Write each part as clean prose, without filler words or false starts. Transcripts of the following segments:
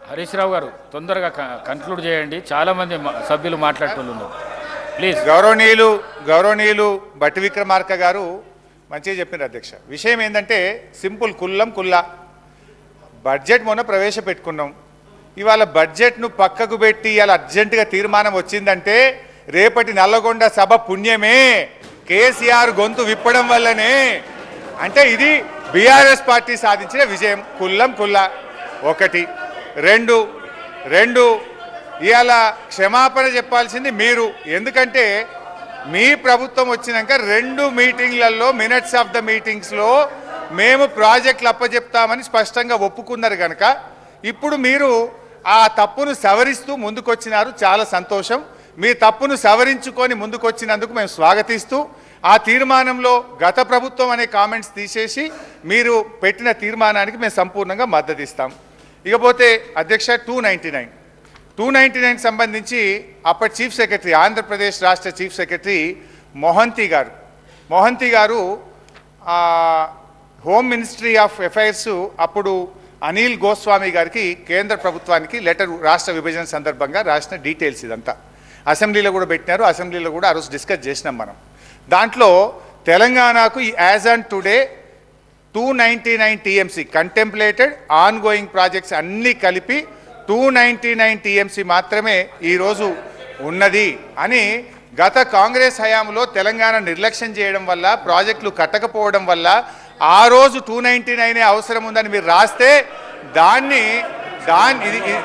హరీష్ రావు గారు తొందరగా కన్క్లూడ్ చేయండి, చాలా మంది సభ్యులు మాట్లాడుతున్నారు ప్లీజ్. గౌరవనీయులు బట్టి విక్రమార్క గారు మంచిగా చెప్పినారు అధ్యక్ష. విషయం ఏంటంటే సింపుల్, కుల్లా బడ్జెట్ మొన్న ప్రవేశపెట్టుకున్నాం. ఇవాళ బడ్జెట్ను పక్కకు పెట్టి ఇవాళ అర్జెంటుగా తీర్మానం వచ్చిందంటే రేపటి నల్లగొండ సభ పుణ్యమే, కేసీఆర్ గొంతు విప్పడం వల్లనే. అంటే ఇది బీఆర్ఎస్ పార్టీ సాధించిన విజయం. కుల్లా ఒకటి. రెండు ఇవాళ క్షమాపణ చెప్పాల్సింది మీరు. ఎందుకంటే మీ ప్రభుత్వం వచ్చినాక 2 మీటింగ్లలో మినిట్స్ ఆఫ్ ద మీటింగ్స్లో మేము ప్రాజెక్టులు అప్పచెప్తామని స్పష్టంగా ఒప్పుకున్నారు కనుక ఇప్పుడు మీరు ఆ తప్పును సవరిస్తూ ముందుకొచ్చినారు. చాలా సంతోషం. మీ తప్పును సవరించుకొని ముందుకొచ్చినందుకు మేము స్వాగతిస్తూ ఆ తీర్మానంలో గత ప్రభుత్వం అనే కామెంట్స్ తీసేసి మీరు పెట్టిన తీర్మానానికి మేము సంపూర్ణంగా మద్దతు ఇస్తాం. ఇకపోతే అధ్యక్ష 299 సంబంధించి అప్పటి చీఫ్ సెక్రటరీ, ఆంధ్రప్రదేశ్ రాష్ట్ర చీఫ్ సెక్రటరీ మొహంతి గారు హోమ్ మినిస్ట్రీ ఆఫ్ అఫైర్స్ అప్పుడు అనిల్ గోస్వామి గారికి కేంద్ర ప్రభుత్వానికి లెటర్ రాష్ట్ర విభజన సందర్భంగా రాసిన డీటెయిల్స్ ఇదంతా అసెంబ్లీలో కూడా పెట్టినారు. అసెంబ్లీలో కూడా ఆ రోజు డిస్కస్ చేసినాం మనం. దాంట్లో తెలంగాణకు as on today 299 TMC contemplated on going projects అన్నీ కలిపి 299 టీఎంసీ మాత్రమే ఈరోజు ఉన్నది అని గత కాంగ్రెస్ హయాంలో తెలంగాణ నిర్లక్ష్యం చేయడం వల్ల, ప్రాజెక్టులు కట్టకపోవడం వల్ల ఆ రోజు 299 అవసరం ఉందని మీరు రాస్తే దాన్ని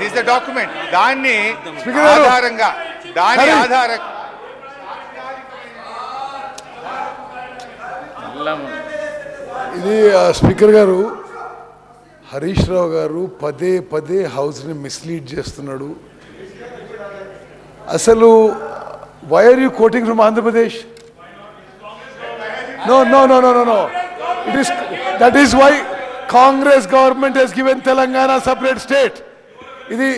ఇస్ ద డాక్యుమెంట్, దాని ఆధారంగా ఇది స్పీకర్ గారు హరీష్ రావు గారు పదే హౌస్ని మిస్లీడ్ చేస్తున్నాడు. అసలు why are you quoting from Andhra Pradesh? No it is that is why Congress government has given Telangana separate state. ఇది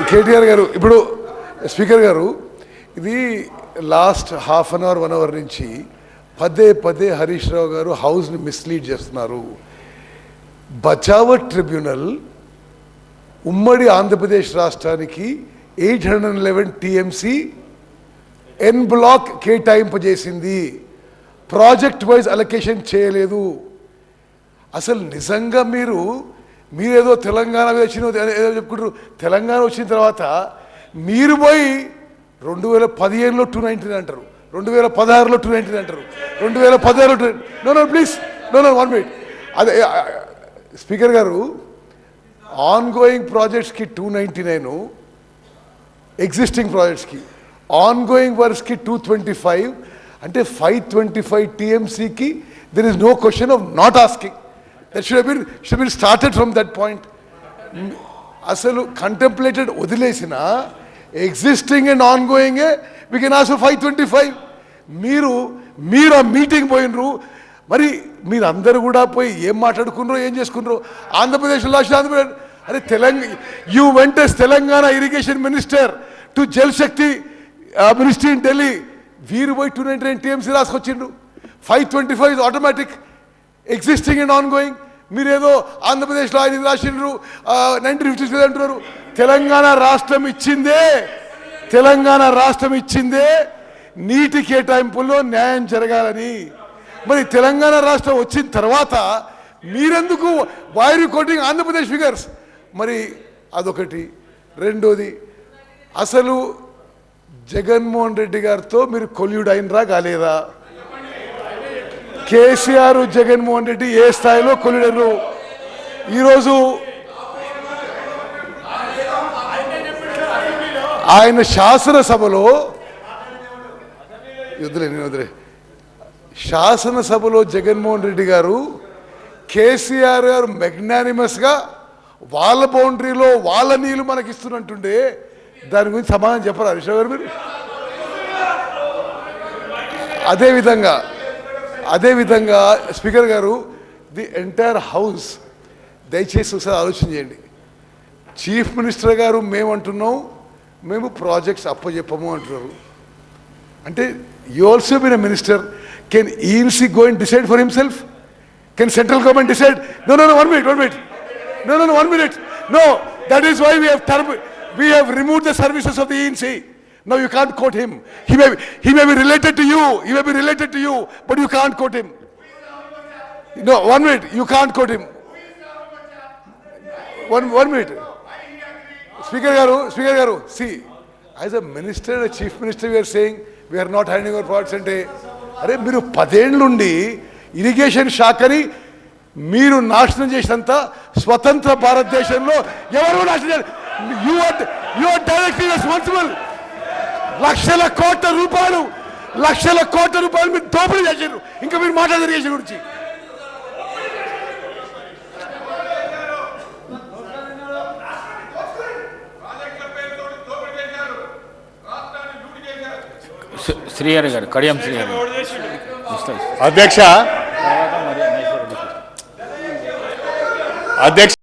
కేటీఆర్ గారు, ఇప్పుడు స్పీకర్ గారు, ఇది last half an hour 1 hour నుంచి పదే హరీష్ రావు గారు హౌస్ని మిస్లీడ్ చేస్తున్నారు. బచావ్ ట్రిబ్యునల్ ఉమ్మడి ఆంధ్రప్రదేశ్ రాష్ట్రానికి 811 టీఎంసీ ఎన్ బ్లాక్ కేటాయింపజేసింది, ప్రాజెక్ట్ వైజ్ అలొకేషన్ చేయలేదు. అసలు నిజంగా మీరేదో తెలంగాణ ఏదో చెప్పుకుంటారు. తెలంగాణ వచ్చిన తర్వాత మీరు పోయి 2015లో 299 అంటారు, 2016లో 299 అంటారు, 2016లో నో ప్లీజ్ నో 1 మినిట్. అదే స్పీకర్ గారు, ఆన్ గోయింగ్ ప్రాజెక్ట్స్కి 299, ఎగ్జిస్టింగ్ ప్రాజెక్ట్స్కి ఆన్ గోయింగ్ వర్క్స్కి 225, అంటే 525 టీఎంసీకి there is no question of not asking. That should be started from that point. అసలు కంటెంప్లేటెడ్ వదిలేసిన ఎగ్జిస్టింగ్ అండ్ ఆన్ గోయింగే వీ కెన్ ఆల్సో 525. మీరు ఆ మీటింగ్ పోయినరు, మరి మీరు అందరూ కూడా పోయి ఏం మాట్లాడుకున్నారో ఏం చేసుకున్నారో. ఆంధ్రప్రదేశ్లో Andhra Pradesh are you went as Telangana irrigation minister to Jal Shakti ministry in Delhi. వీరు పోయి 299 టీఎంసీ రాసుకొచ్చిండ్రు. 525 automatic existing and on going. మీరేదో ఆంధ్రప్రదేశ్లో ఆయన రాసిండ్రు 1956 అంటున్నారు. తెలంగాణ రాష్ట్రం ఇచ్చిందే నీటి కేటాయింపుల్లో న్యాయం జరగాలని. మరి తెలంగాణ రాష్ట్రం వచ్చిన తర్వాత మీరెందుకు వైర్ కోటింగ్ ఆంధ్రప్రదేశ్ ఫిగర్స్? మరి అదొకటి. రెండోది, అసలు జగన్మోహన్ రెడ్డి గారితో మీరు కొల్యూడ్ అయినరా కాలేదా? కేసీఆర్ జగన్మోహన్ రెడ్డి ఏ స్థాయిలో కొల్యూడరు? ఈరోజు ఆయన శాసనసభలో శాసనసభలో జగన్మోహన్ రెడ్డి గారు, కేసీఆర్ గారు మెగ్నానిమస్గా వాళ్ళ బౌండరీలో వాళ్ళ నీళ్ళు మనకి ఇస్తున్నట్టుండే దాని గురించి సమాధానం చెప్పరా హరీష్ గారు మీరు? అదేవిధంగా స్పీకర్ గారు, ది ఎంటైర్ హౌస్ దయచేసి ఒకసారి ఆలోచన చేయండి. చీఫ్ మినిస్టర్ గారు మేము ప్రాజెక్ట్స్ అప్పచెప్పము అంటున్నారు. అంటే you also been a minister. Can ENC go and decide for himself? Can central government decide? No, 1 minute. No, 1 minute. No, that is why we have removed the services of the ENC. Now you can't quote him. He may be related to you, but you can't quote him. No, 1 minute. You can't quote him. 1 minute. Speaker Garu, see, as a minister, a chief minister, we are saying we are not handing over parts ante. అరే మీరు 10 ఏళ్ళుండి irrigation శాఖని మీరు నాశనం చేసినంత స్వతంత్ర భారతదేశంలో ఎవరు నాశనం చేయాలి? You are directly responsible. లక్షల కోట్ల రూపాయలు మీరు దోపిడీ చేశారు. ఇంకా మీరు మాట్లాడారు ఇరిగేషన్ గురించి. శ్రీహరి గారు, కడియం శ్రీహరి అధ్యక్ష